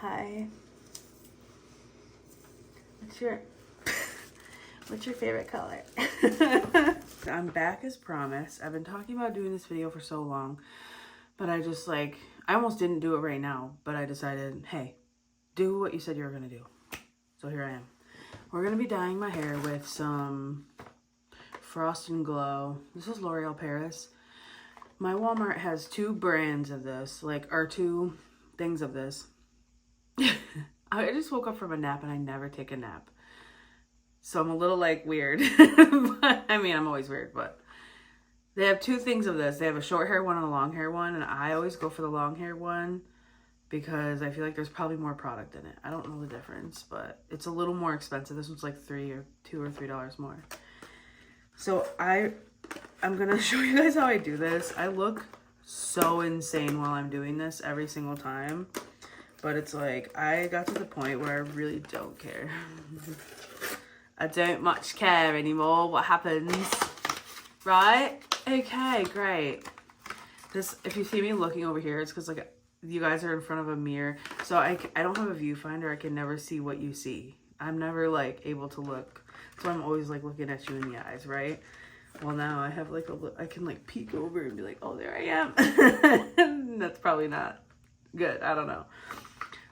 Hi. What's your favorite color? I'm back as promised. I've been talking about doing this video for so long, but I almost didn't do it right now, but I decided, hey, do what you said you were gonna do. So here I am. We're gonna be dyeing my hair with some Frost and Glow. This is L'Oreal Paris. My Walmart has two brands of this, or two things of this. I just woke up from a nap and I never take a nap. So I'm a little weird. But, I mean, I'm always weird, but they have two things of this. They have a short hair one and a long hair one, and I always go for the long hair one because I feel like there's probably more product in it. I don't know the difference, but it's a little more expensive. This one's like $2 or $3 more. So I'm gonna show you guys how I do this. I look so insane while I'm doing this every single time, but it's I got to the point where I really don't care. I don't much care anymore what happens, right? Okay, great. If you see me looking over here, it's because you guys are in front of a mirror, so I don't have a viewfinder. I can never see what you see. I'm never able to look, so I'm always looking at you in the eyes, right? Well, now I have I can peek over and be like, oh, there I am. That's probably not good. I don't know.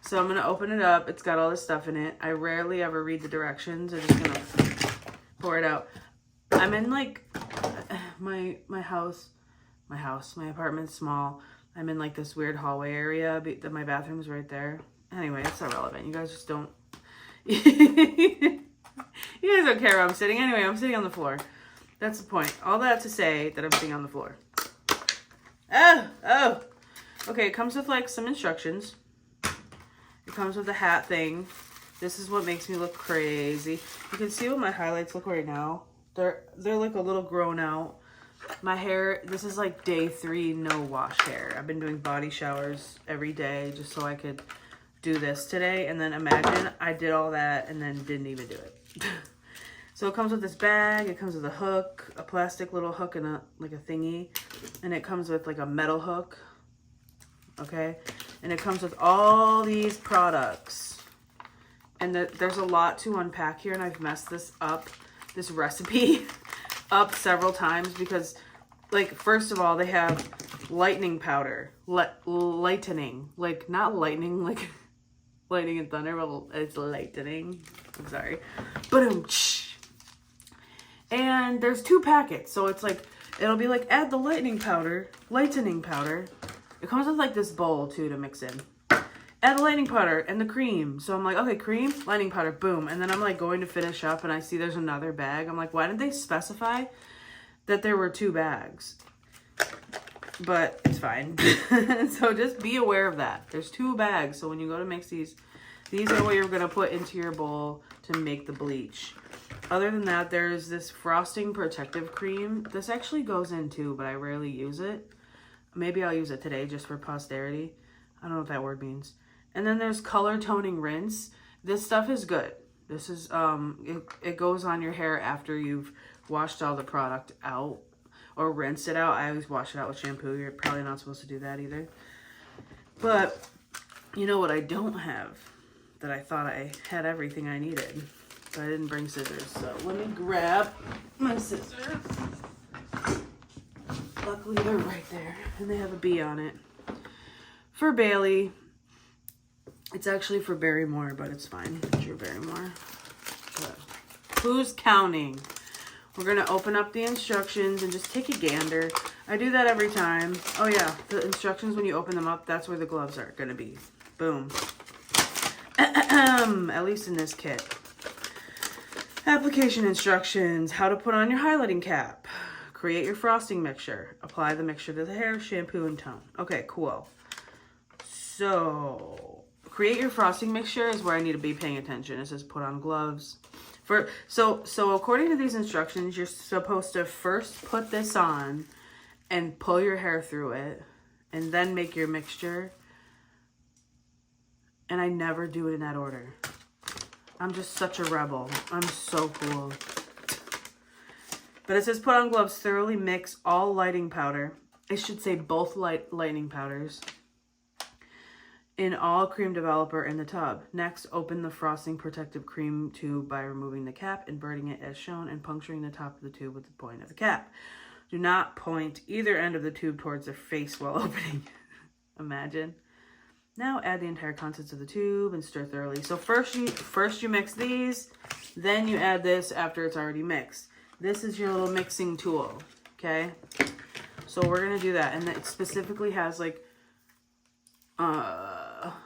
So I'm gonna open it up. It's got all this stuff in it. I rarely ever read the directions. I'm just gonna pour it out. I'm in my apartment's small. I'm in this weird hallway area. My bathroom's right there. Anyway, it's irrelevant. You guys just don't. You guys don't care where I'm sitting. Anyway, I'm sitting on the floor. That's the point. All that to say that I'm sitting on the floor. Oh. Okay, it comes with some instructions. It comes with a hat thing. This is what makes me look crazy. You can see what my highlights look right now. They're a little grown out. My hair, this is day 3 no wash hair. I've been doing body showers every day just so I could do this today. And then imagine I did all that and then didn't even do it. So it comes with this bag. It comes with a hook, a plastic little hook and a thingy. And it comes with a metal hook. Okay. And it comes with all these products. And there's a lot to unpack here, and I've messed this recipe up several times because, first of all, they have lightning powder. Lightening. Not lightning, lightning and thunder, but it's lightening. I'm sorry. Boom. And there's 2 packets, so it's it'll be add the lightning powder. It comes with this bowl too to mix in. Add the lightning powder and the cream. So I'm okay, cream, lightning powder, boom. And then I'm going to finish up and I see there's another bag. I'm why didn't they specify that there were 2 bags? But it's fine. So just be aware of that. There's 2 bags. So when you go to mix these are what you're going to put into your bowl to make the bleach. Other than that, there's this frosting protective cream. This actually goes in too, but I rarely use it. Maybe I'll use it today just for posterity. I don't know what that word means. And then there's color toning rinse. This stuff is good. This is, it goes on your hair after you've washed all the product out or rinsed it out. I always wash it out with shampoo. You're probably not supposed to do that either. But you know what I don't have that I thought I had everything I needed. So I didn't bring scissors. So let me grab my scissors. Luckily, they're right there, and they have a B on it. For Bailey. It's actually for Barrymore, but it's fine. Drew Barrymore. But who's counting? We're going to open up the instructions and just take a gander. I do that every time. Oh, yeah. The instructions, when you open them up, that's where the gloves are going to be. Boom. At least in this kit. Application instructions. How to put on your highlighting cap. Create your frosting mixture. Apply the mixture to the hair, shampoo, and tone. Okay, cool. So, create your frosting mixture is where I need to be paying attention. It says put on gloves. So according to these instructions, you're supposed to first put this on and pull your hair through it and then make your mixture. And I never do it in that order. I'm just such a rebel. I'm so cool. But it says put on gloves, thoroughly mix all lighting powder. It should say both lightning powders in all cream developer in the tub. Next, open the frosting protective cream tube by removing the cap, inverting it as shown, and puncturing the top of the tube with the point of the cap. Do not point either end of the tube towards their face while opening. Imagine. Now add the entire contents of the tube and stir thoroughly. So first you mix these, then you add this after it's already mixed. This is your little mixing tool, okay? So we're gonna do that, and it specifically has like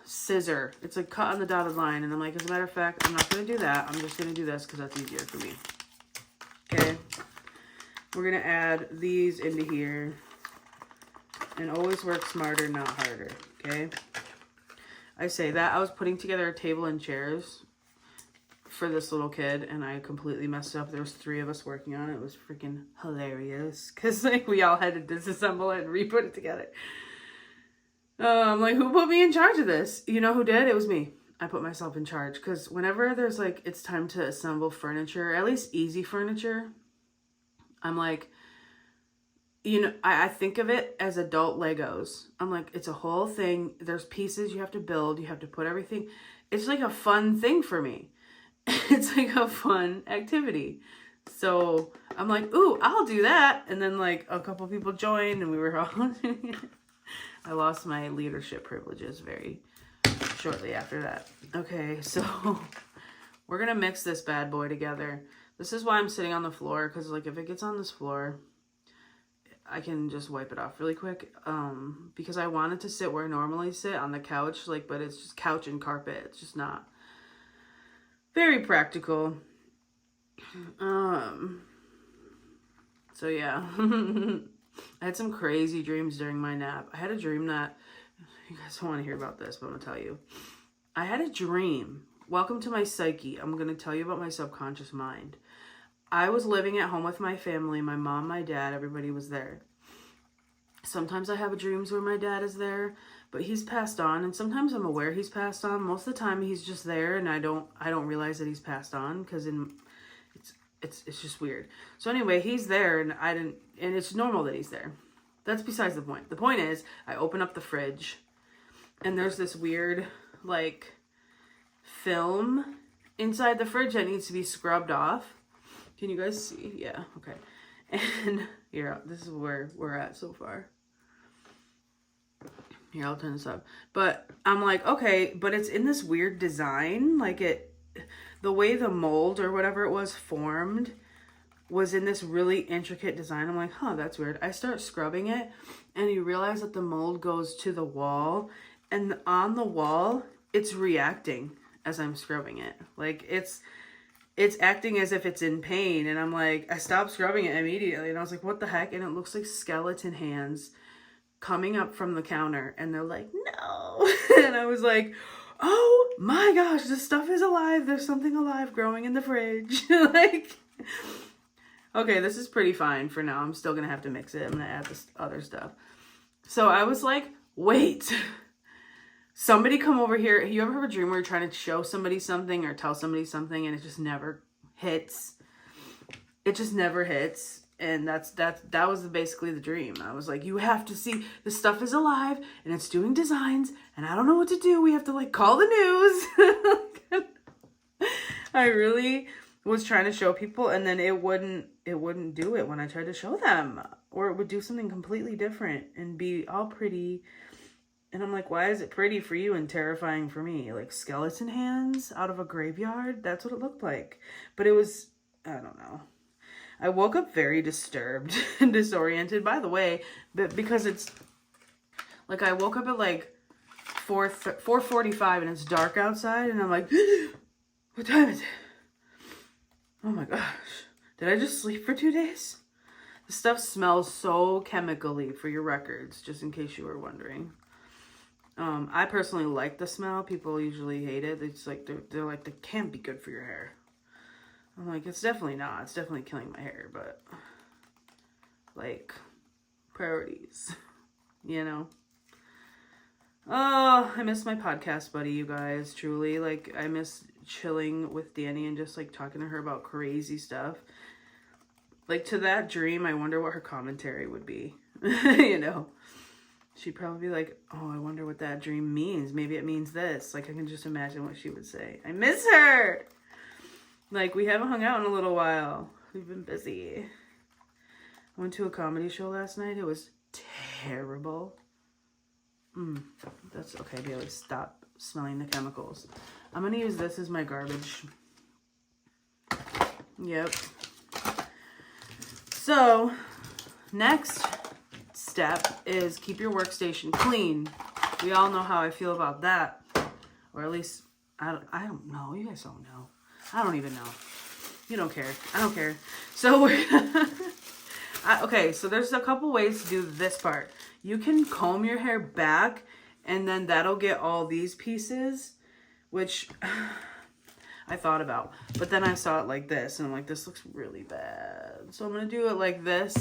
scissor. It's like cut on the dotted line, and I'm like, as a matter of fact, I'm not gonna do that. I'm just gonna do this because that's easier for me. Okay, we're gonna add these into here, and always work smarter, not harder. Okay, I say that I was putting together a table and chairs for this little kid, and I completely messed up. There was 3 of us working on it. It was freaking hilarious because like we all had to disassemble it and re-put it together. I'm like, who put me in charge of this? You know who did? It was me. I put myself in charge because whenever there's like, it's time to assemble furniture, at least easy furniture, I'm like, you know, I think of it as adult Legos. I'm like, it's a whole thing. There's pieces you have to build. You have to put everything. It's like a fun thing for me. It's like a fun activity. So I'm like, ooh, I'll do that. And then like a couple people joined and we were all doing it. I lost my leadership privileges very shortly after that. Okay, so we're going to mix this bad boy together. This is why I'm sitting on the floor, because like if it gets on this floor, I can just wipe it off really quick. Because I wanted to sit where I normally sit on the couch, like, but it's just couch and carpet. It's just not very practical. So yeah. I had some crazy dreams during my nap. I had a dream that, you guys don't want to hear about this, but I'm going to tell you. I had a dream. Welcome to my psyche. I'm going to tell you about my subconscious mind. I was living at home with my family, my mom, my dad, everybody was there. Sometimes I have dreams where my dad is there, but he's passed on, and sometimes I'm aware he's passed on. Most of the time he's just there and I don't realize that he's passed on because it's just weird. So anyway, he's there and and it's normal that he's there. That's besides the point. The point is, I open up the fridge and there's this weird like film inside the fridge that needs to be scrubbed off. Can you guys see? Yeah, okay. And here, this is where we're at so far. Here, I'll turn this up. But I'm like, okay, but it's in this weird design, like the way the mold or whatever it was formed was in this really intricate design. I'm like, huh, that's weird. I start scrubbing it and you realize that the mold goes to the wall, and on the wall, it's reacting as I'm scrubbing it. Like it's acting as if it's in pain. And I'm like, I stopped scrubbing it immediately and I was like, what the heck? And it looks like skeleton hands coming up from the counter and they're like, no. And I was like, oh my gosh, this stuff is alive. There's something alive growing in the fridge. Like, okay, this is pretty fine for now. I'm still going to have to mix it. I'm going to add this other stuff. So I was like, wait, somebody come over here. You ever have a dream where you're trying to show somebody something or tell somebody something and it just never hits? It just never hits. And that was basically the dream. I was like, you have to see, this stuff is alive and it's doing designs and I don't know what to do. We have to like call the news. I really was trying to show people, and then it wouldn't do it when I tried to show them, or it would do something completely different and be all pretty. And I'm like, why is it pretty for you and terrifying for me? Like skeleton hands out of a graveyard? That's what it looked like. But it was, I don't know. I woke up very disturbed and disoriented, by the way, but because it's like I woke up at like 4:45 and it's dark outside and I'm like, what time is it? Oh my gosh. Did I just sleep for 2 days? The stuff smells so chemically, for your records, just in case you were wondering. I personally like the smell. People usually hate it. It's like they're like, they can't be good for your hair. I'm like, it's definitely not. It's definitely killing my hair, but like priorities, you know? Oh, I miss my podcast buddy, you guys, truly. Like, I miss chilling with Danny and just like talking to her about crazy stuff. Like, to that dream, I wonder what her commentary would be, you know? she'd probably be like, oh, I wonder what that dream means. Maybe it means this. Like, I can just imagine what she would say. I miss her. Like, we haven't hung out in a little while. We've been busy. I went to a comedy show last night. It was terrible. That's okay, Bailey. Stop smelling the chemicals. I'm going to use this as my garbage. Yep. So, next step is keep your workstation clean. We all know how I feel about that. Or at least, I don't know. You guys don't know. I don't even know. You don't care. I don't care. So, okay, so there's a couple ways to do this part. You can comb your hair back, and then that'll get all these pieces, which I thought about. But then I saw it like this, and I'm like, this looks really bad. So I'm going to do it like this,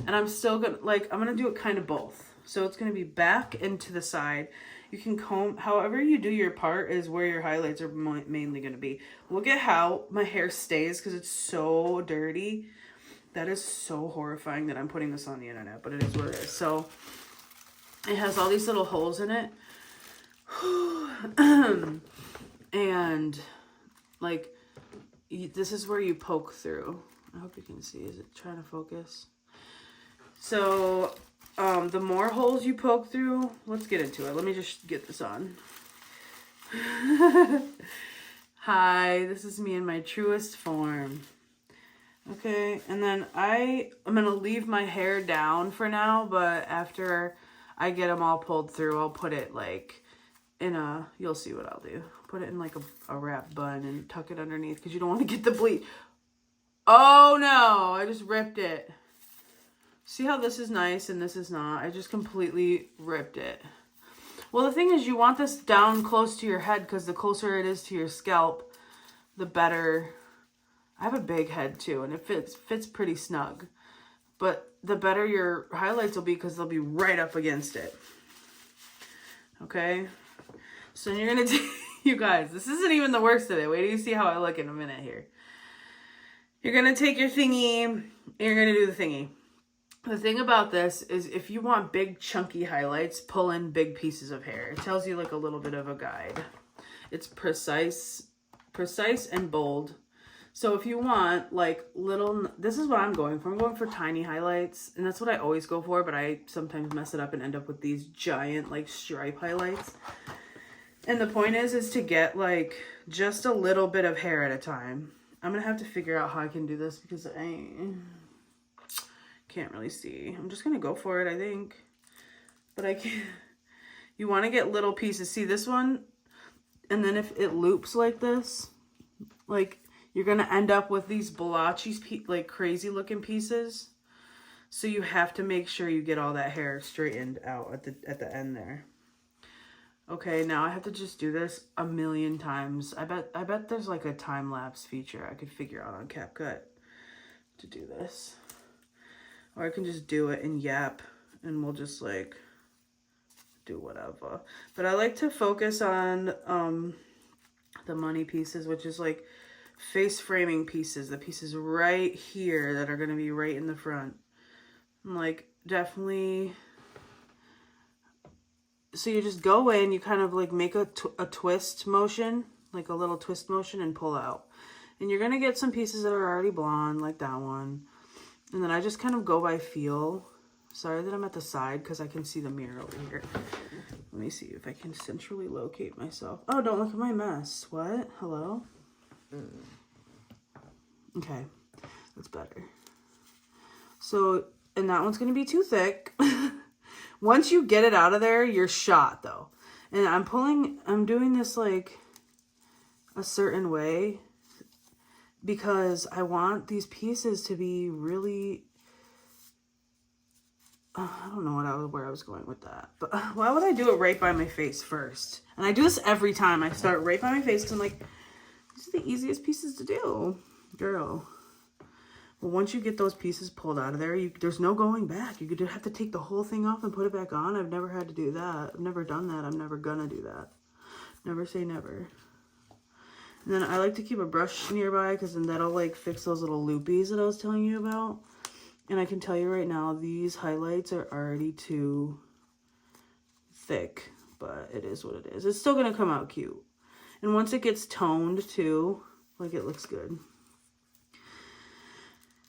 and I'm still going to, like, I'm going to do it kind of both. So it's going to be back and to the side. You can comb, however you do your part is where your highlights are mainly going to be. Look at how my hair stays because it's so dirty. That is so horrifying that I'm putting this on the internet, but it is what it is. So it has all these little holes in it. And like, this is where you poke through. I hope you can see. Is it trying to focus? So the more holes you poke through, let's get into it. Let me just get this on. Hi, this is me in my truest form. Okay, and then I'm going to leave my hair down for now, but after I get them all pulled through, I'll put it like in a, you'll see what I'll do. Put it in like a wrap bun and tuck it underneath because you don't want to get the bleach. Oh no, I just ripped it. See how this is nice and this is not? I just completely ripped it. Well, the thing is you want this down close to your head because the closer it is to your scalp, the better. I have a big head too, and it fits pretty snug. But the better your highlights will be because they'll be right up against it. Okay? So you're going to take, you guys, this isn't even the worst of it. Wait till you see how I look in a minute here. You're going to take your thingy, and you're going to do the thingy. The thing about this is if you want big chunky highlights, pull in big pieces of hair. It tells you like a little bit of a guide. It's precise and bold. So if you want like little, this is what I'm going for. I'm going for tiny highlights, and that's what I always go for, but I sometimes mess it up and end up with these giant like stripe highlights. And the point is to get like just a little bit of hair at a time. I'm going to have to figure out how I can do this because I can't really see. I'm just going to go for it, I think. But I can't. You want to get little pieces. See this one? And then if it loops like this, like you're going to end up with these blotchy, like crazy looking pieces. So you have to make sure you get all that hair straightened out at the end there. Okay, now I have to just do this a million times. I bet there's like a time lapse feature I could figure out on CapCut to do this. Or I can just do it in Yap and we'll just like do whatever. But I like to focus on the money pieces, which is like face framing pieces, the pieces right here that are going to be right in the front. I'm like definitely. So you just go in, you kind of like make a twist motion, like a little twist motion, and pull out. And you're going to get some pieces that are already blonde, like that one. And then I just kind of go by feel. Sorry that I'm at the side because I can see the mirror over here. Let me see if I can centrally locate myself. Oh, don't look at my mess. What? Hello? Okay, that's better. So, and that one's going to be too thick. Once you get it out of there, you're shot though. And I'm doing this like a certain way because I want these pieces to be really, I don't know where I was going with that. But why would I do it right by my face first? And I do this every time. I start right by my face because I'm like, these are the easiest pieces to do, girl. But once you get those pieces pulled out of there, there's no going back. You could have to take the whole thing off and put it back on. I've never had to do that. I've never done that. I'm never gonna do that. Never say never. And then I like to keep a brush nearby because then that'll like fix those little loopies that I was telling you about. And I can tell you right now, these highlights are already too thick, but it is what it is. It's still going to come out cute. And once it gets toned too, like, it looks good.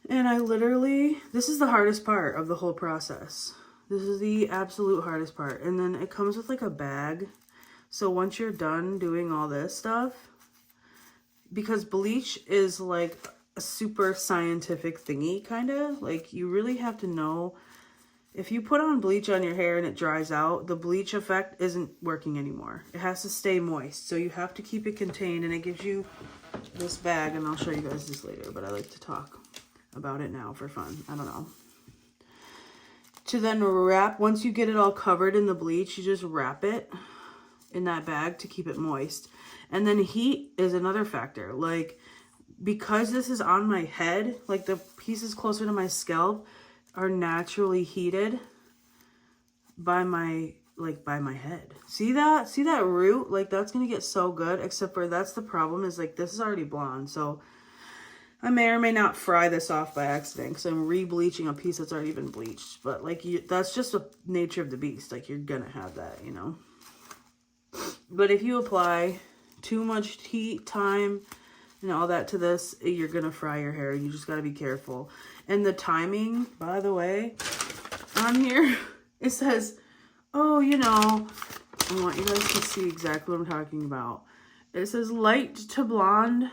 And I literally, this is the hardest part of the whole process. This is the absolute hardest part. And then it comes with like a bag. So once you're done doing all this stuff, because bleach is like a super scientific thingy, kind of. Like, you really have to know, if you put on bleach on your hair and it dries out, the bleach effect isn't working anymore. It has to stay moist. So you have to keep it contained, and it gives you this bag, and I'll show you guys this later, but I like to talk about it now for fun. I don't know. To then wrap, once you get it all covered in the bleach, you just wrap it in that bag to keep it moist. And then heat is another factor. Like, because this is on my head, like the pieces closer to my scalp are naturally heated by my head. See that? See that root? Like, that's gonna get so good, except for that's the problem, is like this is already blonde. So I may or may not fry this off by accident because I'm re-bleaching a piece that's already been bleached. But like, that's just the nature of the beast. Like, you're gonna have that, you know. But if you apply too much heat, time, and all that to this, you're gonna fry your hair. You just gotta be careful. And the timing, by the way, on here, it says, oh, you know, I want you guys to see exactly what I'm talking about. It says light to blonde,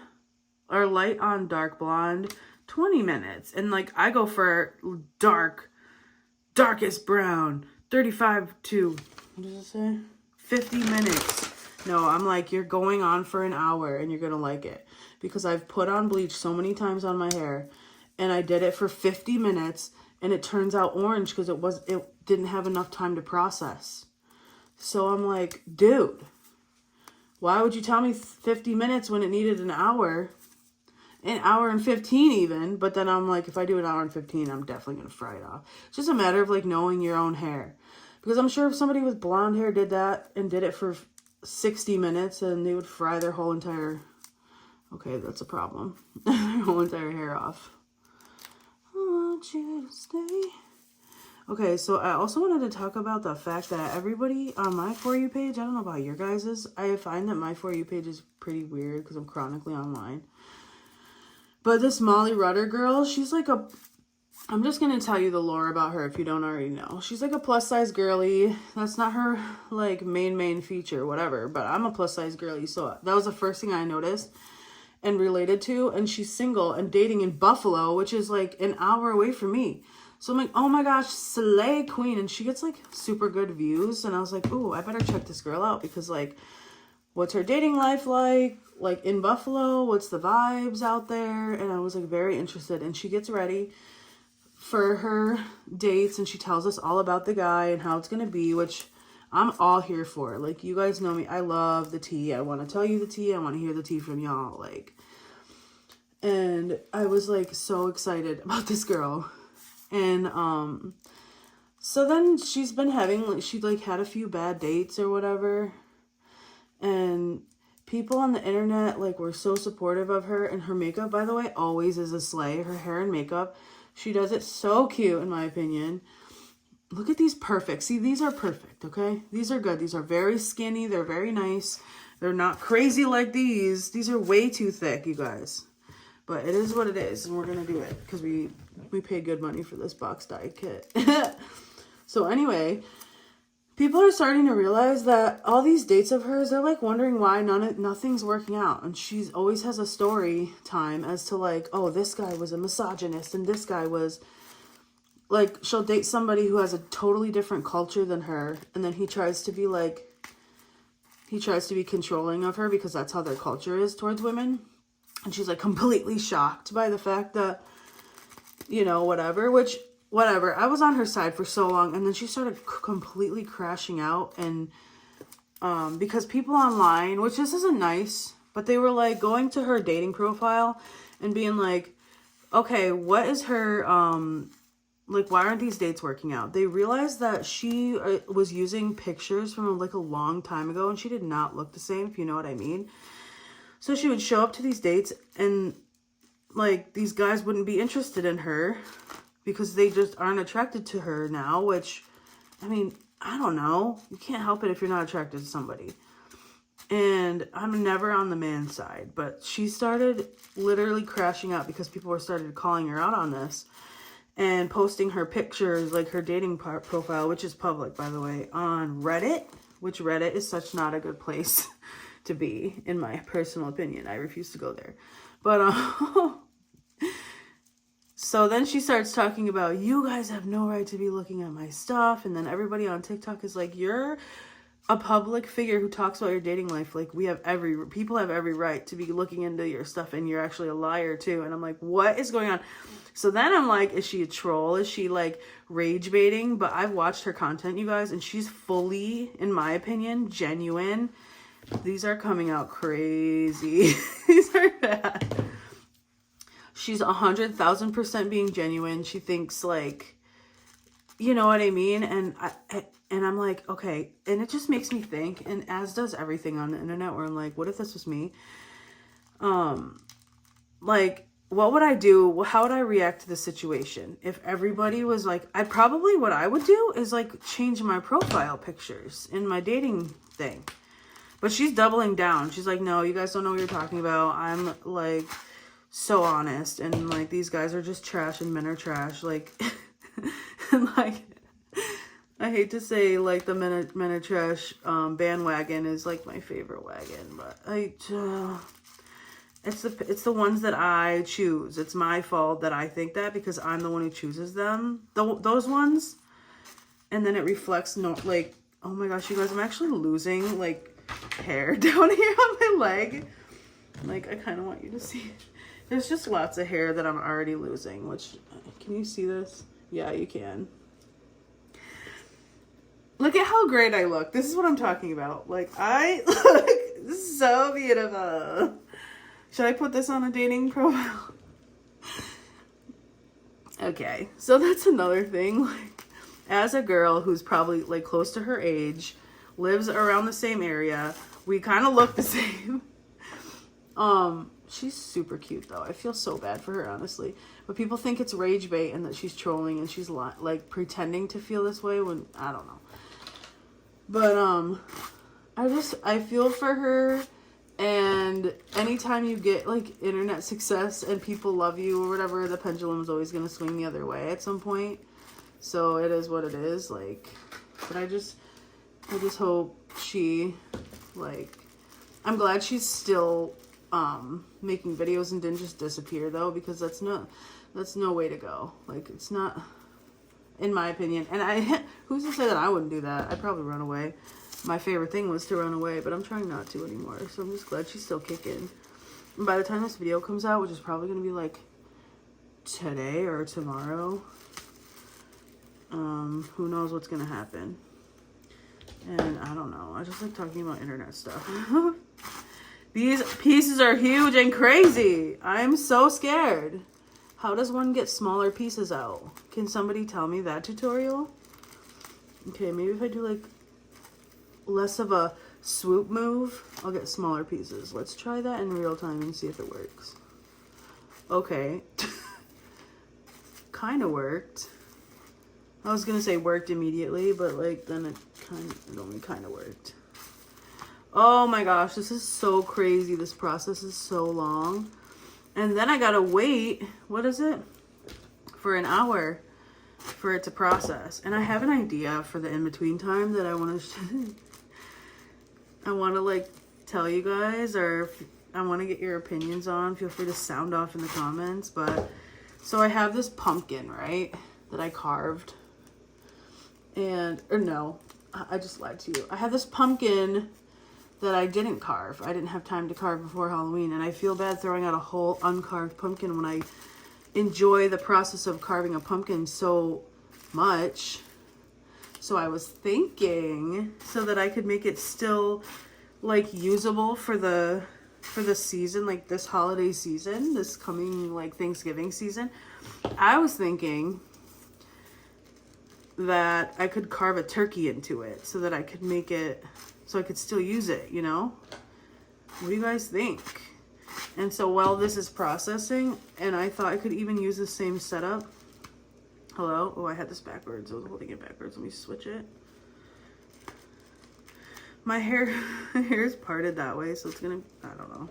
or light on dark blonde, 20 minutes. And like, I go for darkest brown, 35 to, what does it say? 50 minutes. No, I'm like, you're going on for an hour and you're gonna like it. Because I've put on bleach so many times on my hair, and I did it for 50 minutes, and it turns out orange because it didn't have enough time to process. So I'm like, dude, why would you tell me 50 minutes when it needed an hour and 15 even? But then I'm like, if I do an hour and 15, I'm definitely going to fry it off. It's just a matter of like knowing your own hair. Because I'm sure if somebody with blonde hair did that and did it for 60 minutes, and they would fry their whole entire, okay, that's a problem, their whole entire hair off. I want you to stay. Okay, so I also wanted to talk about the fact that everybody on my For You page, I don't know about your guys's, I find that my For You page is pretty weird because I'm chronically online. But this Molly Rudder girl, she's like a, I'm just going to tell you the lore about her if you don't already know. She's like a plus size girly. That's not her like main feature, whatever. But I'm a plus size girly, so that was the first thing I noticed and related to. And she's single and dating in Buffalo, which is like an hour away from me. So I'm like, oh my gosh, slay queen. And she gets like super good views. And I was like, ooh, I better check this girl out, because like, what's her dating life like in Buffalo? What's the vibes out there? And I was like very interested. And she gets ready for her dates, and she tells us all about the guy and how it's going to be, which I'm all here for. Like, you guys know me. I love the tea. I want to tell you the tea. I want to hear the tea from y'all. Like, and I was like so excited about this girl. And so then she's been having like, she like had a few bad dates or whatever, and people on the internet like were so supportive of her. And her makeup, by the way, always is a slay. Her hair and makeup, she does it so cute, in my opinion. Look at these perfect. See, these are perfect, okay? These are good. These are very skinny. They're very nice. They're not crazy like these. These are way too thick, you guys. But it is what it is, and we're going to do it because we paid good money for this box dye kit. So anyway, people are starting to realize that all these dates of hers, they're like wondering why nothing's working out. And she always has a story time as to like, oh, this guy was a misogynist, and this guy was like, she'll date somebody who has a totally different culture than her, and then he tries to be controlling of her because that's how their culture is towards women. And she's like completely shocked by the fact that, you know, whatever. I was on her side for so long, and then she started completely crashing out. And because people online, which this isn't nice, but they were like going to her dating profile and being like, okay, what is her, like, why aren't these dates working out? They realized that she was using pictures from like a long time ago, and she did not look the same, if you know what I mean. So she would show up to these dates, and like these guys wouldn't be interested in her because they just aren't attracted to her now, which, I mean, I don't know. You can't help it if you're not attracted to somebody. And I'm never on the man's side, but she started literally crashing out because people started calling her out on this and posting her pictures, like her dating profile, which is public, by the way, on Reddit, which Reddit is such not a good place to be, in my personal opinion. I refuse to go there. But, so then she starts talking about, you guys have no right to be looking at my stuff. And then everybody on TikTok is like, you're a public figure who talks about your dating life. Like, people have every right to be looking into your stuff, and you're actually a liar too. And I'm like, what is going on? So then I'm like, is she a troll? Is she like rage baiting? But I've watched her content, you guys, and she's fully, in my opinion, genuine. These are coming out crazy. These are bad. She's 100,000% being genuine. She thinks, like, you know what I mean? And I'm like, okay. And it just makes me think, and as does everything on the internet, where I'm like, what if this was me? Like, what would I do? How would I react to the situation? If everybody was like, what I would do is like change my profile pictures in my dating thing. But she's doubling down. She's like, no, you guys don't know what you're talking about. I'm like so honest, and like these guys are just trash and men are trash. Like, and like, I hate to say, like, the men are trash bandwagon is like my favorite wagon, but it's the ones that I choose. It's my fault that I think that, because I'm the one who chooses them. Those ones, and then it reflects like, oh my gosh, you guys, I'm actually losing like hair down here on my leg. Like, I kind of want you to see. There's just lots of hair that I'm already losing, which, can you see this? Yeah, you can. Look at how great I look. This is what I'm talking about. Like, I look so beautiful. Should I put this on a dating profile? Okay, so that's another thing. Like, as a girl who's probably like close to her age, lives around the same area, we kind of look the same. She's super cute though. I feel so bad for her, honestly. But people think it's rage bait and that she's trolling and she's like pretending to feel this way when, I don't know. But I feel for her. And anytime you get like internet success and people love you or whatever, the pendulum is always gonna swing the other way at some point. So it is what it is. Like, but I just hope she, like, I'm glad she's still making videos and didn't just disappear though, because that's no way to go. Like, it's not, in my opinion. And who's to say that I wouldn't do that? I'd probably run away. My favorite thing was to run away, but I'm trying not to anymore. So I'm just glad she's still kicking. And by the time this video comes out, which is probably going to be like today or tomorrow, who knows what's going to happen. And I don't know. I just like talking about internet stuff. These pieces are huge and crazy. I'm so scared. How does one get smaller pieces out? Can somebody tell me that tutorial? Okay, maybe if I do like less of a swoop move, I'll get smaller pieces. Let's try that in real time and see if it works. Okay. Kind of worked. I was gonna say worked immediately, but like then it only kind of worked. Oh my gosh, this is so crazy. This process is so long. And then I gotta wait, what is it? For an hour for it to process. And I have an idea for the in-between time that I want to like tell you guys, or I want to get your opinions on. Feel free to sound off in the comments. But so I have this pumpkin, right, that I carved. Or no, I just lied to you. I have this pumpkin that I didn't carve. I didn't have time to carve before Halloween, and I feel bad throwing out a whole uncarved pumpkin when I enjoy the process of carving a pumpkin so much. So I was thinking, so that I could make it still like usable for the season, like this holiday season, this coming like Thanksgiving season, I was thinking that I could carve a turkey into it so that I could make it so I could still use it, you know? What do you guys think? And so while this is processing, and I thought I could even use the same setup. Hello? Oh, I had this backwards. I was holding it backwards. Let me switch it. my hair is parted that way, so it's gonna, I don't know.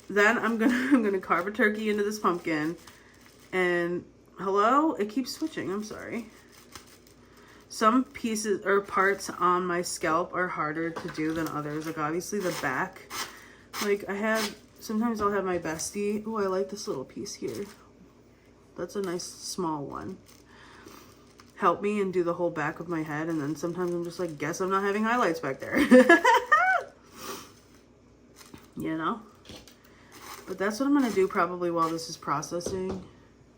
Then I'm gonna carve a turkey into this pumpkin, and hello, it keeps switching. I'm sorry. Some pieces or parts on my scalp are harder to do than others. Like obviously the back, like sometimes I'll have my bestie. Oh, I like this little piece here. That's a nice small one. Help me and do the whole back of my head, and then sometimes I'm just like, guess I'm not having highlights back there. You know? But that's what I'm gonna do probably while this is processing,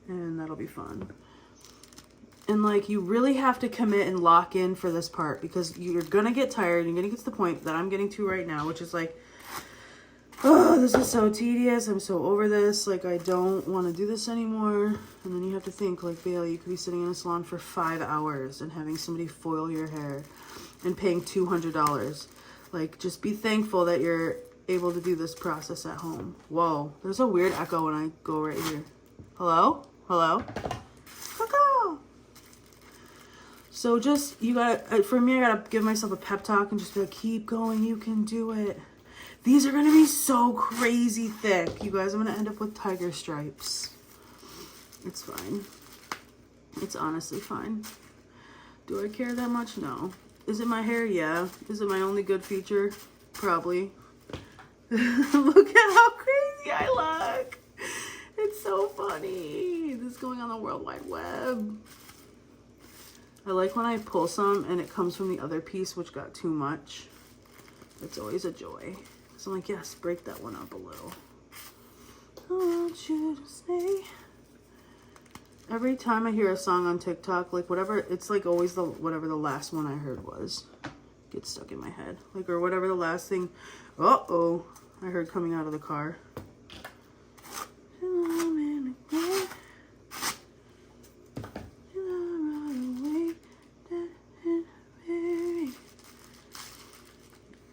and that'll be fun. And like, you really have to commit and lock in for this part, because you're gonna get tired. You're gonna get to the point that I'm getting to right now, which is like, oh, this is so tedious. I'm so over this. Like, I don't want to do this anymore. And then you have to think, like, Bailey, you could be sitting in a salon for 5 hours and having somebody foil your hair and paying $200. Like, just be thankful that you're able to do this process at home. Whoa, there's a weird echo when I go right here. Hello? Hello? Echo! So just, you gotta, for me, I gotta give myself a pep talk and just be like, keep going, you can do it. These are gonna be so crazy thick. You guys, I'm gonna end up with tiger stripes. It's fine. It's honestly fine. Do I care that much? No. Is it my hair? Yeah. Is it my only good feature? Probably. Look at how crazy I look. It's so funny. This is going on the World Wide Web. I like when I pull some and it comes from the other piece, which got too much. It's always a joy. So I'm like, yes, break that one up a little. I want you to stay. Every time I hear a song on TikTok, like whatever, it's like always whatever the last one I heard was. Gets stuck in my head. Like, or whatever the last thing, uh-oh, I heard coming out of the car.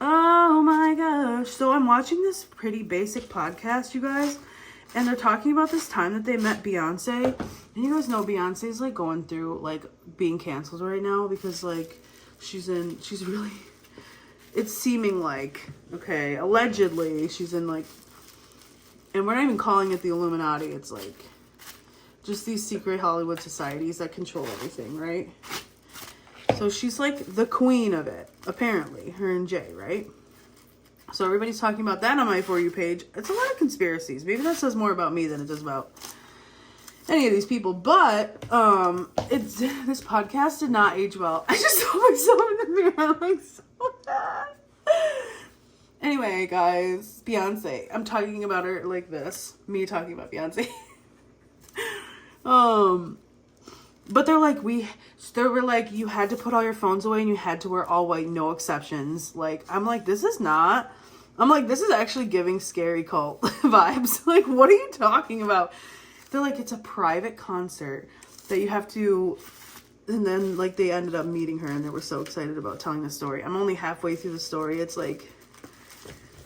Oh my gosh. So I'm watching this pretty basic podcast, you guys, and they're talking about this time that they met Beyonce. And you guys know Beyonce's like going through like being canceled right now because like she's really, it's seeming like, okay, allegedly she's in like, and we're not even calling it the Illuminati. It's like just these secret Hollywood societies that control everything, right? So she's like the queen of it, apparently, her and Jay, right? So everybody's talking about that on my For You page. It's a lot of conspiracies. Maybe that says more about me than it does about any of these people. But this podcast did not age well. I just saw myself in the mirror. I'm like, so bad. Anyway, guys, Beyonce. I'm talking about her like this. Me talking about Beyonce. But they were like, you had to put all your phones away and you had to wear all white, no exceptions. Like, I'm like, this is actually giving scary cult vibes. Like, what are you talking about? They're like, it's a private concert that you have to, and then like they ended up meeting her and they were so excited about telling the story. I'm only halfway through the story. It's like,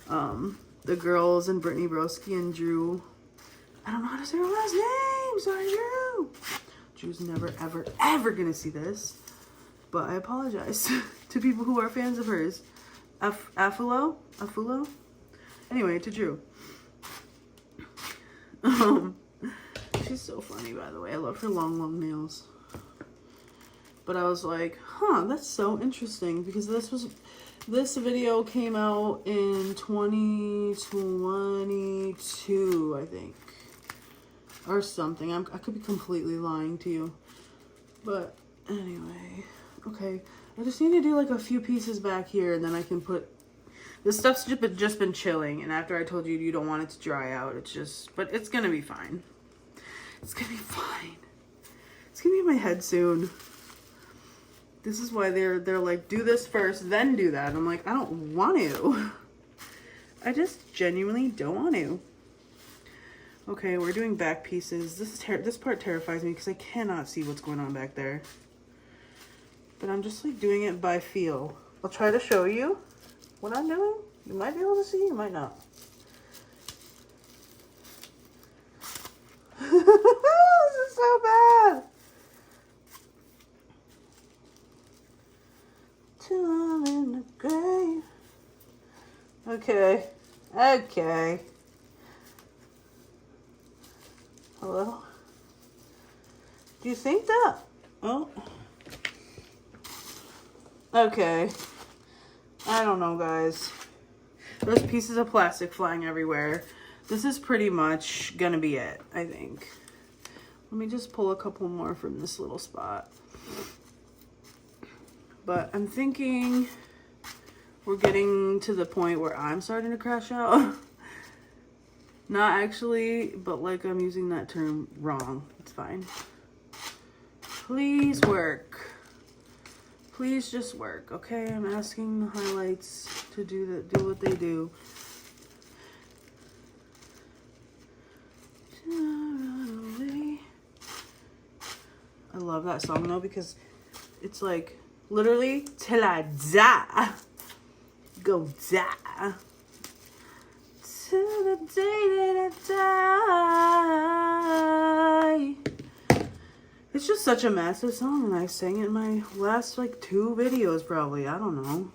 the girls and Brittany Broski and Drew. I don't know how to say her last name. Sorry, Drew. Drew's never, ever, ever gonna see this, but I apologize to people who are fans of hers. Afulo? Anyway, to Drew. She's so funny, by the way. I love her long nails. But I was like, huh, that's so interesting, because this video came out in 2022, I think. Or something. I could be completely lying to you. But anyway. Okay. I just need to do like a few pieces back here and then I can put... This stuff's just been chilling. And after I told you you don't want it to dry out, it's just... But it's gonna be fine. It's gonna be fine. It's gonna be in my head soon. This is why they're like, do this first, then do that. I'm like, I don't want to. I just genuinely don't want to. Okay, we're doing back pieces. This part terrifies me because I cannot see what's going on back there. But I'm just like doing it by feel. I'll try to show you what I'm doing. You might be able to see, you might not. This is so bad. Okay. Okay. Hello? Do you think that? Oh. Okay. I don't know, guys. There's pieces of plastic flying everywhere. This is pretty much gonna be it, I think. Let me just pull a couple more from this little spot. But I'm thinking we're getting to the point where I'm starting to crash out. Not actually, but like I'm using that term wrong. It's fine. Please work. Please just work, okay? I'm asking the highlights to do what they do. I love that song though because it's like literally till I die. Go die. Till the day that I die. It's just such a massive song, and I sang it in my last like 2 videos probably. I don't know.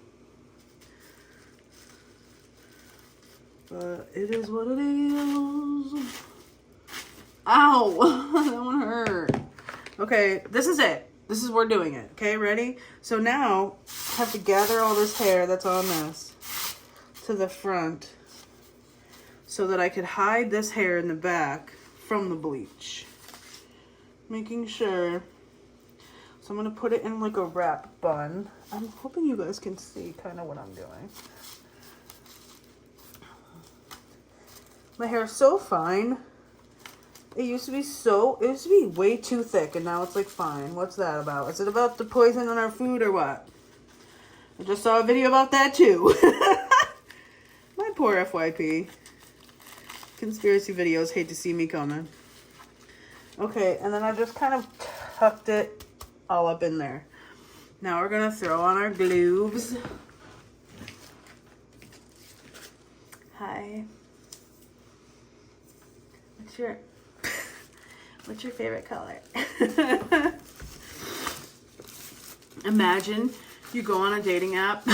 But it is what it is. Ow! That one hurt. Okay, this is it. This is, we're doing it. Okay, ready? So now I have to gather all this hair that's on this to the front so that I could hide this hair in the back from the bleach. Making sure. So I'm going to put it in like a wrap bun. I'm hoping you guys can see kind of what I'm doing. My hair is so fine. It used to be way too thick, and now it's like fine. What's that about? Is it about the poison in our food or what? I just saw a video about that too. My poor FYP. Conspiracy videos hate to see me coming. Okay, and then I just kind of tucked it all up in there. Now we're gonna throw on our gloves. Hi. What's your favorite color? Imagine you go on a dating app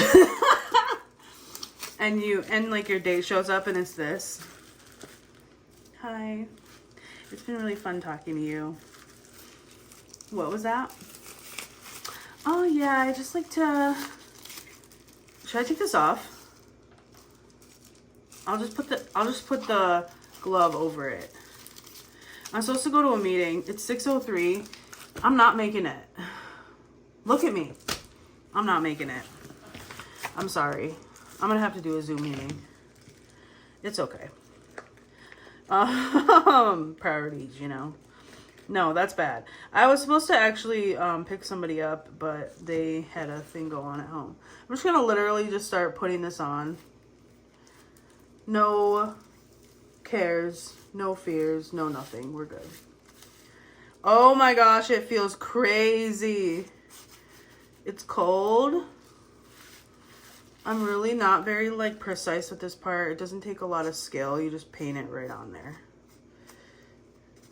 and like your date shows up and it's this. Hi. It's been really fun talking to you. What was that? Oh yeah, I just like to... Should I take this off? I'll just put the glove over it. I'm supposed to go to a meeting. It's 6:03. I'm not making it. Look at me. I'm not making it. I'm sorry. I'm gonna have to do a Zoom meeting. It's okay. Priorities, you know. No, that's bad. I was supposed to actually pick somebody up, but they had a thing go on at home. I'm just gonna literally just start putting this on. No cares, no fears, no nothing. We're good. Oh my gosh, it feels crazy. It's cold. I'm really not very like precise with this part. It doesn't take a lot of skill. You just paint it right on there.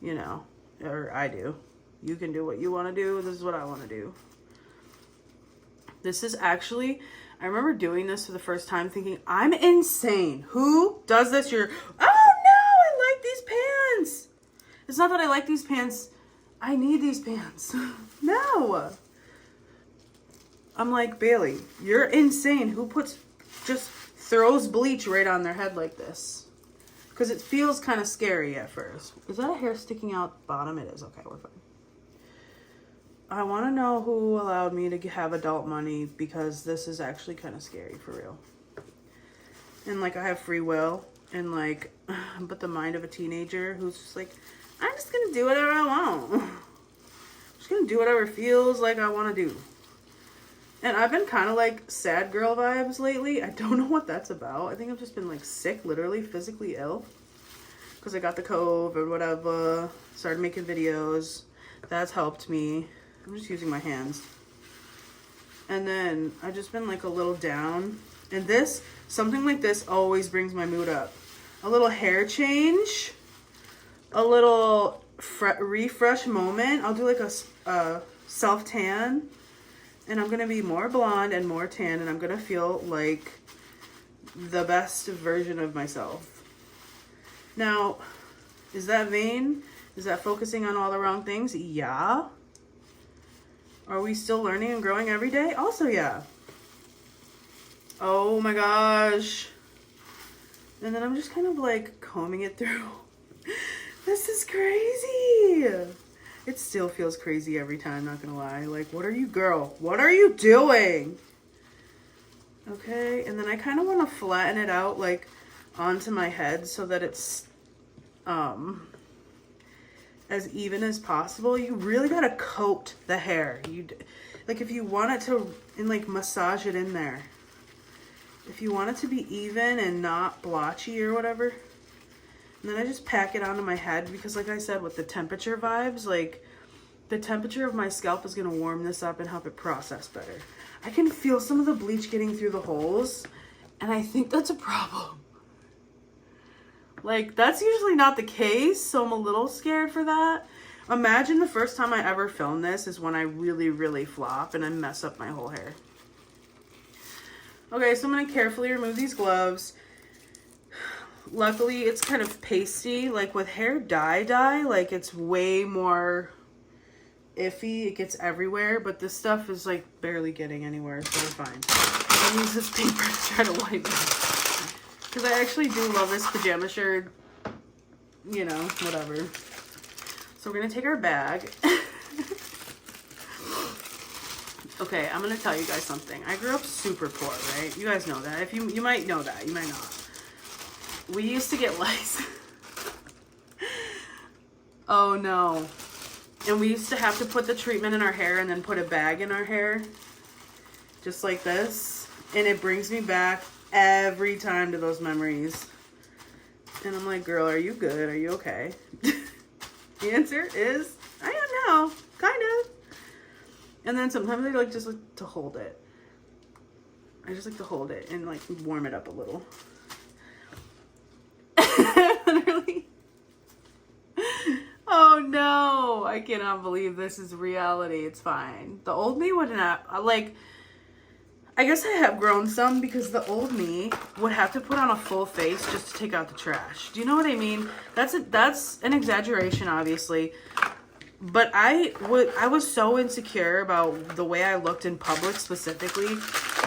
You know, or I do. You can do what you want to do. This is what I want to do. This is actually, I remember doing this for the first time thinking, I'm insane. Who does this? Oh no, I like these pants. It's not that I like these pants. I need these pants. No. I'm like, Bailey, you're insane. Who just throws bleach right on their head like this? Because it feels kind of scary at first. Is that a hair sticking out the bottom? It is. Okay, we're fine. I want to know who allowed me to have adult money because this is actually kind of scary for real. And like I have free will and like, but the mind of a teenager who's just like, I'm just going to do whatever I want. I'm just going to do whatever feels like I want to do. And I've been kind of like sad girl vibes lately. I don't know what that's about. I think I've just been like sick, literally physically ill. Because I got the COVID or whatever. Started making videos. That's helped me. I'm just using my hands. And then I've just been like a little down. And something like this always brings my mood up. A little hair change. A little refresh moment. I'll do like a self-tan. And I'm going to be more blonde and more tan. And I'm going to feel like the best version of myself. Now, is that vain? Is that focusing on all the wrong things? Yeah. Are we still learning and growing every day? Also, yeah. Oh my gosh. And then I'm just kind of like combing it through. This is crazy. It still feels crazy every time, not gonna lie. Like, what are you, girl? What are you doing? Okay, and then I kind of want to flatten it out like onto my head so that it's as even as possible. You really gotta coat the hair. Like if you want it to, and like massage it in there. If you want it to be even and not blotchy or whatever. And then I just pack it onto my head because like I said, with the temperature vibes, like the temperature of my scalp is gonna warm this up and help it process better. I can feel some of the bleach getting through the holes, and I think that's a problem. Like, that's usually not the case, so I'm a little scared for that. Imagine the first time I ever film this is when I really, really flop and I mess up my whole hair. Okay, so I'm going to carefully remove these gloves. Luckily, it's kind of pasty. Like, with hair dye, like, it's way more iffy. It gets everywhere, but this stuff is, like, barely getting anywhere, so we're fine. I'll use this paper to try to wipe it. Because I actually do love this pajama shirt, you know, whatever. So we're going to take our bag. Okay, I'm going to tell you guys something. I grew up super poor, right? You guys know that. If you might know that. You might not. We used to get lice. Oh, no. And we used to have to put the treatment in our hair and then put a bag in our hair. Just like this. And it brings me back every time to those memories. And I'm like, girl, are you good? Are you okay? The answer is, I don't know. Kind of. And then sometimes I just like to hold it. I just like to hold it and like warm it up a little. Literally. Oh no. I cannot believe this is reality. It's fine. The old me would not, like, I guess I have grown some because the old me would have to put on a full face just to take out the trash. Do you know what I mean? That's an exaggeration, obviously. But I was so insecure about the way I looked in public specifically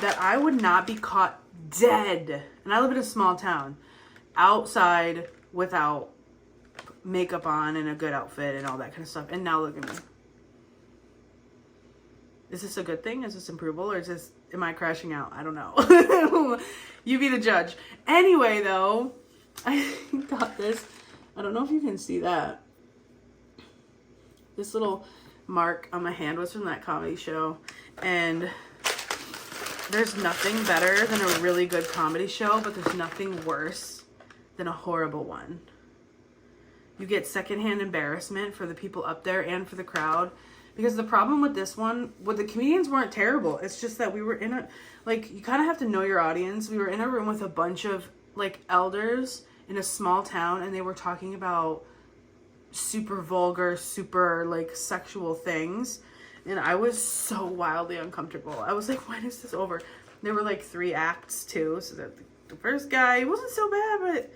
that I would not be caught dead. And I live in a small town, outside without makeup on and a good outfit and all that kind of stuff. And now look at me. Is this a good thing? Is this improvable? Or am I crashing out? I don't know. You be the judge. Anyway, though, I got this. I don't know if you can see that. This little mark on my hand was from that comedy show. And there's nothing better than a really good comedy show, but there's nothing worse than a horrible one. You get secondhand embarrassment for the people up there and for the crowd. Because the problem with this one, the comedians weren't terrible. It's just that we were in a, like, you kind of have to know your audience. We were in a room with a bunch of, like, elders in a small town, and they were talking about super vulgar, super, like, sexual things. And I was so wildly uncomfortable. I was like, when is this over? There were, like, 3 acts, too. So that the first guy, he wasn't so bad, but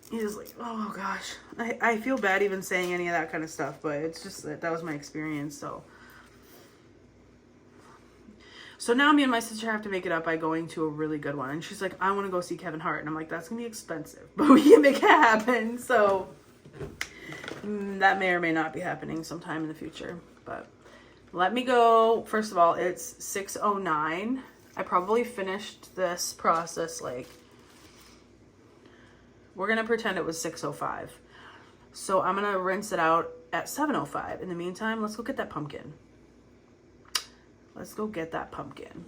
he was like, oh gosh, I feel bad even saying any of that kind of stuff, but it's just that was my experience. So now me and my sister have to make it up by going to a really good one. And she's like, I want to go see Kevin Hart. And I'm like, that's going to be expensive, but we can make it happen. So that may or may not be happening sometime in the future, but let me go. First of all, it's 6:09. I probably finished this process like, we're going to pretend it was 6:05. So I'm going to rinse it out at 7:05. In the meantime, let's go get that pumpkin. Let's go get that pumpkin.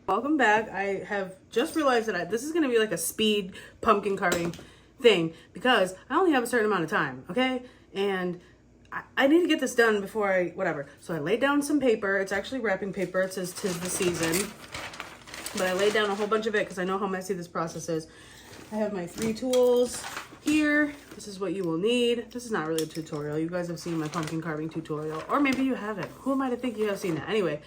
Welcome back. I have just realized that this is going to be like a speed pumpkin carving thing because I only have a certain amount of time, okay? And I need to get this done before whatever. So I laid down some paper. It's actually wrapping paper. It says 'tis the season. But I laid down a whole bunch of it because I know how messy this process is. I have my 3 tools here. This is what you will need. This is not really a tutorial. You guys have seen my pumpkin carving tutorial. Or maybe you haven't. Who am I to think you have seen that? Anyway,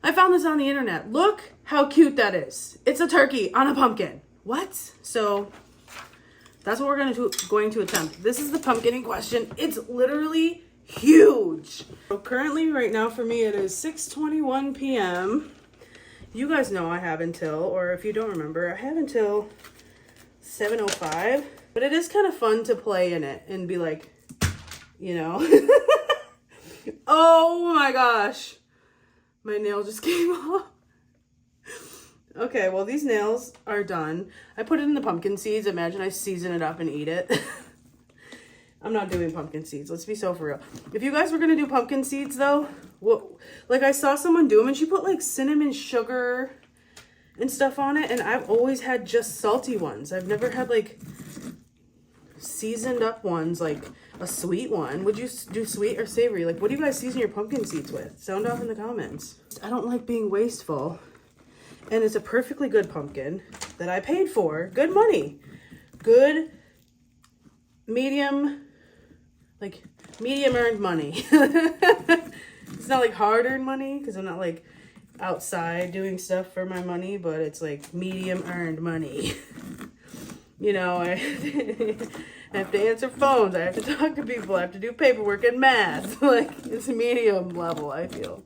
I found this on the internet. Look how cute that is. It's a turkey on a pumpkin. What? So that's what we're going to attempt. This is the pumpkin in question. It's literally huge. So currently right now for me it is 6:21 p.m. You guys know I have until, or if you don't remember, I have until 7:05. But it is kind of fun to play in it and be like, you know. Oh my gosh. My nail just came off. Okay, well these nails are done. I put it in the pumpkin seeds. Imagine I season it up and eat it. I'm not doing pumpkin seeds. Let's be so for real. If you guys were going to do pumpkin seeds though, like I saw someone do them and she put like cinnamon sugar and stuff on it. And I've always had just salty ones. I've never had like seasoned up ones, like a sweet one. Would you do sweet or savory? Like what do you guys season your pumpkin seeds with? Sound off in the comments. I don't like being wasteful. And it's a perfectly good pumpkin that I paid for. Good money. Good, medium earned money. It's not like hard earned money because I'm not like outside doing stuff for my money, but it's like medium earned money. You know, I have to answer phones. I have to talk to people. I have to do paperwork and math. Like it's medium level, I feel.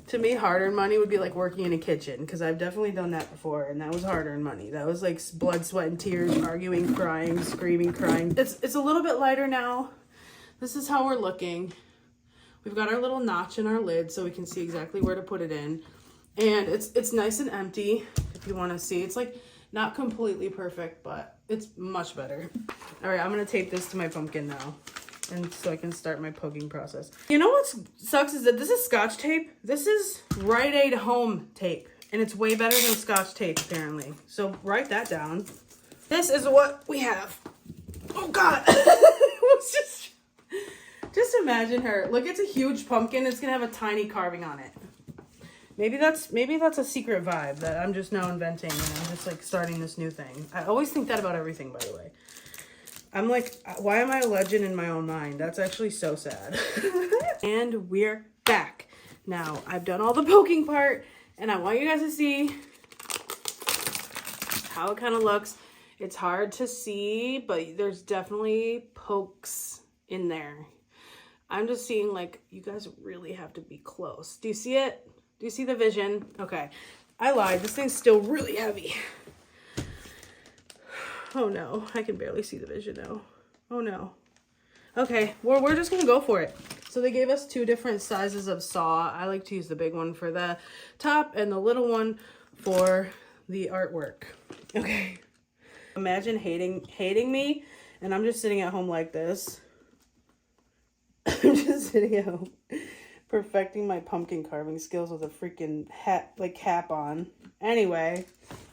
To me, hard-earned money would be like working in a kitchen because I've definitely done that before, and that was hard-earned money. That was like blood, sweat, and tears, arguing, crying, screaming, crying. It's a little bit lighter now. This is how we're looking. We've got our little notch in our lid so we can see exactly where to put it in. And it's nice and empty if you want to see. It's like not completely perfect, but it's much better. All right, I'm going to tape this to my pumpkin now. And so I can start my poking process. You know what sucks is that this is Scotch tape. This is Rite Aid Home tape. And it's way better than Scotch tape, apparently. So write that down. This is what we have. Oh, God. Just imagine her. Look, it's a huge pumpkin. It's going to have a tiny carving on it. Maybe that's a secret vibe that I'm just now inventing. And I'm just, like, starting this new thing. I always think that about everything, by the way. I'm like, why am I a legend in my own mind? That's actually so sad. And we're back. Now, I've done all the poking part, and I want you guys to see how it kind of looks. It's hard to see, but there's definitely pokes in there. I'm just seeing, like, you guys really have to be close. Do you see it? Do you see the vision? Okay. I lied. This thing's still really heavy. Oh no, I can barely see the vision now. Oh no. Okay, well, we're just gonna go for it. So they gave us 2 different sizes of saw. I like to use the big one for the top and the little one for the artwork. Okay. Imagine hating me, and I'm just sitting at home like this. I'm just sitting at home perfecting my pumpkin carving skills with a freaking hat, like cap on. Anyway,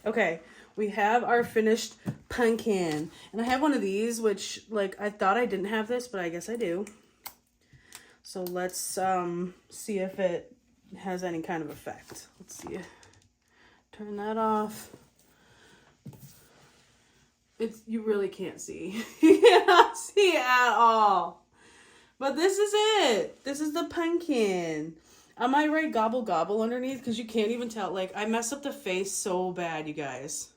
okay. We have our finished pumpkin. And I have one of these, which, like, I thought I didn't have this, but I guess I do. So let's see if it has any kind of effect. Let's see. Turn that off. You really can't see. You cannot see at all. But this is it. This is the pumpkin. I might write gobble gobble underneath because you can't even tell. Like, I messed up the face so bad, you guys.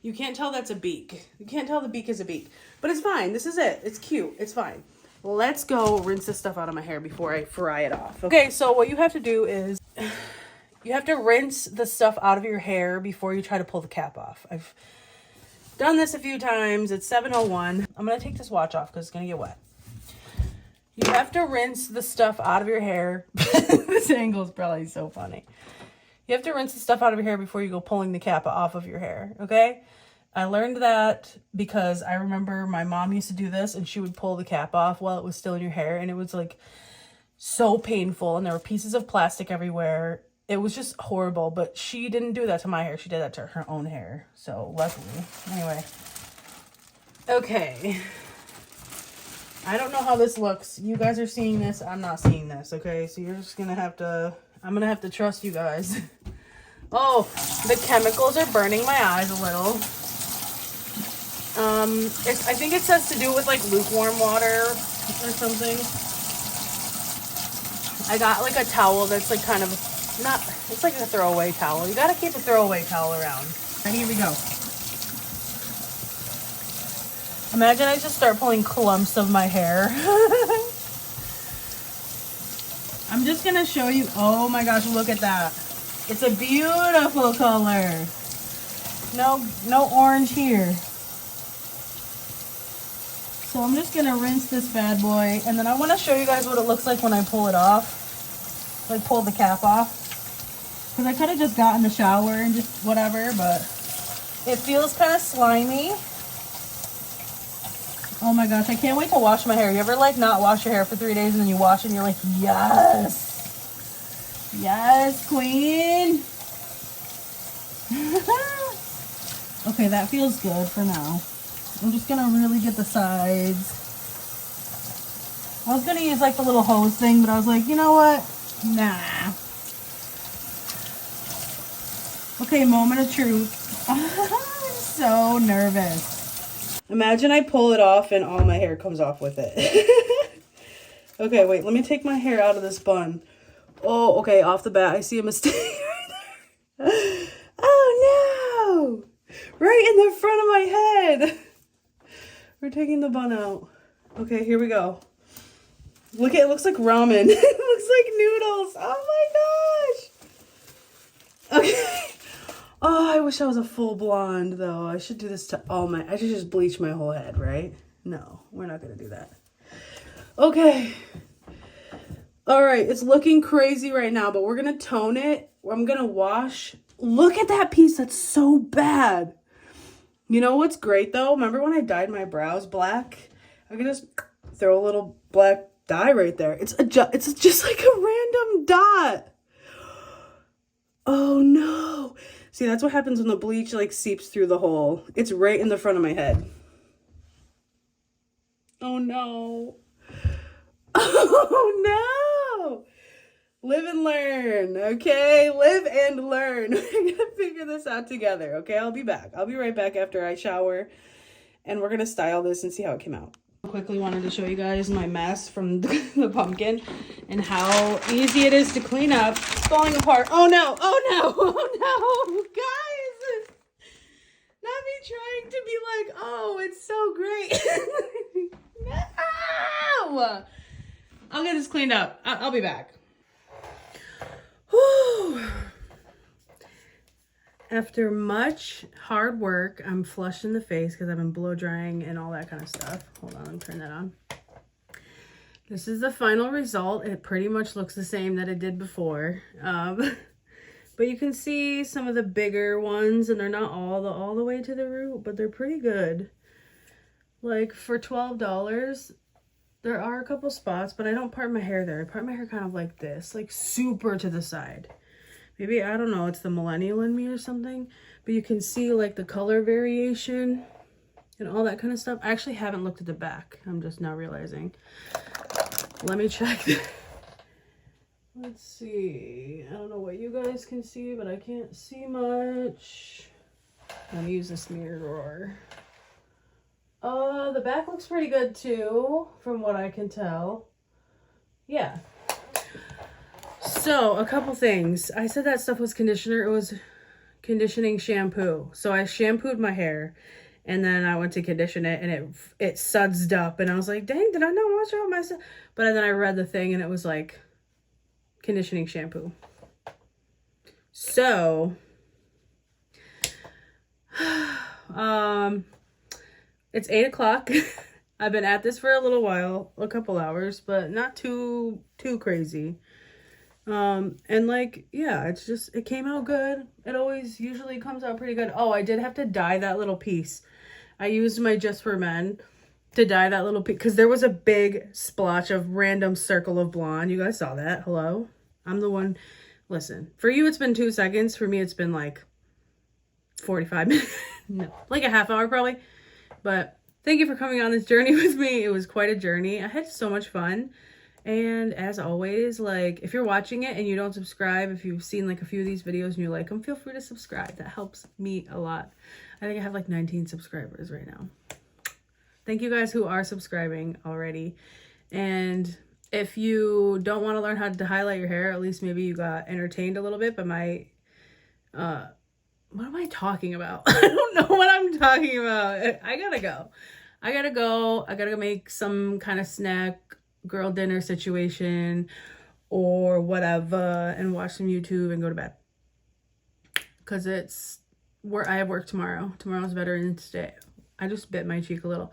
You can't tell that's a beak. You can't tell the beak is a beak. But it's fine. This is it. It's cute. It's fine. Well, let's go rinse this stuff out of my hair before I fry it off. Okay, so what you have to do is you have to rinse the stuff out of your hair before you try to pull the cap off. I've done this a few times. It's 7:01. I'm going to take this watch off because it's going to get wet. You have to rinse the stuff out of your hair. This angle is probably so funny. You have to rinse the stuff out of your hair before you go pulling the cap off of your hair, okay? I learned that because I remember my mom used to do this and she would pull the cap off while it was still in your hair, and it was like so painful, and there were pieces of plastic everywhere. It was just horrible, but she didn't do that to my hair. She did that to her own hair, so luckily. Anyway. Okay. I don't know how this looks. You guys are seeing this. I'm not seeing this, okay? So you're just going to have to... I'm going to have to trust you guys. Oh, the chemicals are burning my eyes a little. I think it says to do with, like, lukewarm water or something. I got, like, a towel that's, like, kind of not, it's like a throwaway towel. You gotta keep a throwaway towel around. And here we go. Imagine I just start pulling clumps of my hair. I'm just gonna show you, oh my gosh, look at that. It's a beautiful color. No orange here. So I'm just gonna rinse this bad boy, and then I wanna show you guys what it looks like when I pull it off. Like pull the cap off. Because I could have just got in the shower and just whatever, but it feels kind of slimy. Oh my gosh, I can't wait to wash my hair. You ever like not wash your hair for 3 days and then you wash it and you're like, yes. Yes, queen. Okay, that feels good for now. I'm just gonna really get the sides. I was gonna use like the little hose thing, but I was like, you know what? Nah. Okay, moment of truth. I'm so nervous. Imagine I pull it off and all my hair comes off with it. Okay, wait, let me take my hair out of this bun. Oh, okay, off the bat, I see a mistake right there. Oh no! Right in the front of my head. We're taking the bun out. Okay, here we go. Look, it looks like ramen. It looks like noodles. Oh my gosh. Okay. Oh, I wish I was a full blonde though. I should do this to all my, I should just bleach my whole head, right? No, we're not gonna do that. Okay. All right, it's looking crazy right now, but we're gonna tone it. I'm gonna wash. Look at that piece, that's so bad. You know what's great though? Remember when I dyed my brows black? I can just throw a little black dye right there. It's just like a random dot. Oh no. See, that's what happens when the bleach like seeps through the hole. It's right in the front of my head. Oh no. Oh no. Live and learn, okay? Live and learn. We're gonna figure this out together, okay? I'll be back. I'll be right back after I shower, and we're gonna style this and see how it came out. Quickly wanted to show you guys my mess from the pumpkin and how easy it is to clean up. It's falling apart. Oh no, oh no, oh no, guys. Not me trying to be like, oh, it's so great. No. I'll get this cleaned up. I'll be back. Whew. After much hard work, I'm flushed in the face because I've been blow drying and all that kind of stuff. Hold on, let me turn that on. This is the final result. It pretty much looks the same that it did before. But you can see some of the bigger ones, and they're not all the way to the root, but they're pretty good. Like for $12, there are a couple spots, but I don't part my hair there. I part my hair kind of like this, like super to the side. Maybe, I don't know, it's the millennial in me or something. But you can see like the color variation and all that kind of stuff. I actually haven't looked at the back. I'm just now realizing. Let me check. Let's see. I don't know what you guys can see, but I can't see much. Let me use this mirror. The back looks pretty good too, from what I can tell. Yeah. So, a couple things. I said that stuff was conditioner. It was conditioning shampoo. So I shampooed my hair, and then I went to condition it, and it sudsed up, and I was like, dang, did I not wash out my stuff? But then I read the thing, and it was like conditioning shampoo. So, it's 8 o'clock. I've been at this for a little while, a couple hours, but not too crazy. And like, yeah, it came out good. It always usually comes out pretty good. Oh, I did have to dye that little piece. I used my Just for Men to dye that little piece because there was a big splotch of random circle of blonde. You guys saw that. Hello? I'm the one. Listen, for you, it's been 2 seconds. For me, it's been like 45 minutes. No, like a half hour probably. But thank you for coming on this journey with me. It was quite a journey. I had so much fun. And as always, like, if you're watching it and you don't subscribe, if you've seen like a few of these videos and you like them, feel free to subscribe. That helps me a lot. I think I have like 19 subscribers right now. Thank you guys who are subscribing already. And If you don't want to learn how to highlight your hair, at least maybe you got entertained a little bit by my, what am I talking about? I don't know what I'm talking about. I gotta go. I gotta go. I gotta go make some kind of snack, girl dinner situation, or whatever, and watch some YouTube and go to bed. Because it's where I have work tomorrow. Tomorrow's Veterans Day. I just bit my cheek a little.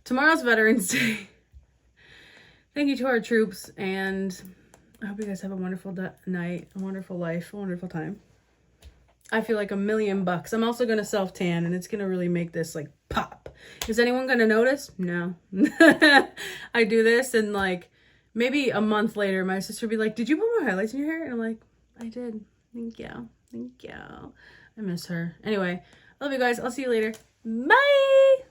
Tomorrow's Veterans Day. Thank you to our troops, and I hope you guys have a wonderful night, a wonderful life, a wonderful time. I feel like $1,000,000. I'm also going to self-tan, and it's going to really make this, like, pop. Is anyone going to notice? No. I do this, and, like, maybe a month later, my sister will be like, did you put more highlights in your hair? And I'm like, I did. Thank you. Thank you. I miss her. Anyway, I love you guys. I'll see you later. Bye!